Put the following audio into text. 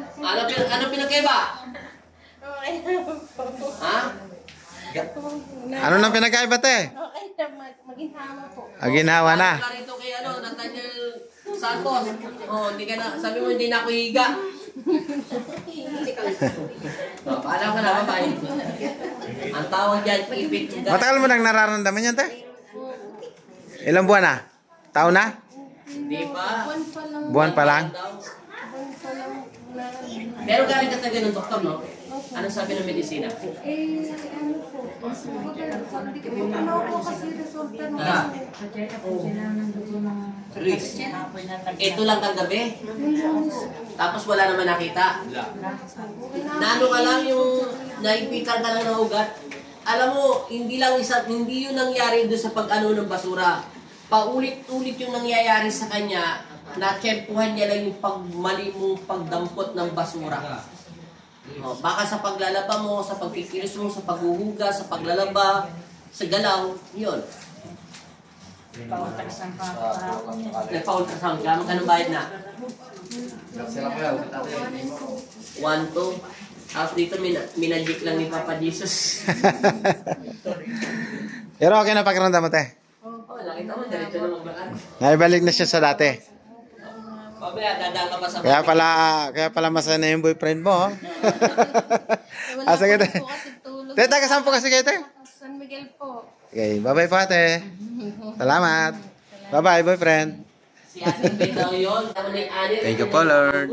Ano pinagkaiba? Okay naman po. Ha? Ano nang pinagkaiba, te? Okay na, maginhawa po. Ginhawa na. Ka rito kay Nathaniel Santos. Oh, hindi ka na, sabi mo hindi na ako higa. Paalam ka na, bye. Ang tawag dyan, ipit. Matagal mo nang nararamdaman yan, te? Ilang buwan na? Taon na? Hindi pa. Buwan pa lang? Meron ka rin kataga ng doktor, no? Ano sabi ng medisina? Ano po? Sabi ko po kasi resulta ng Riz. Ito lang kagabi. Tapos wala naman nakita. Nano ka lang yung naipitan ka lang ng ugat. Alam mo, hindi yun nangyari doon sa pag-ano ng basura. Paulit-ulit yung nangyayari sa kanya, na-tsempuhan niya lang yung mali mong pagdampot ng basura. O, baka sa paglalaba mo, sa pagkikilos mo, sa paghuhuga, sa paglalaba, sa galaw, yun. Nagpa-ultrasound ka, magkano bayad na? 1, 2. Tapos dito, minajik lang ni Papa Jesus. Pero okay na pakiramdam mo, te? Oo, nakita mo, diretso na maglakad. Naibalik na siya sa dati. Pabaya, dadaan ka pa sa Kaya pala masaya na yung boyfriend mo, oh. Sige, te. Te, taga saan po kasi kayo, te? San Miguel po. Okay, bye-bye po, ate. Salamat. Bye-bye, boyfriend. Si Ate Beth daw yun. Thank you po, Lord.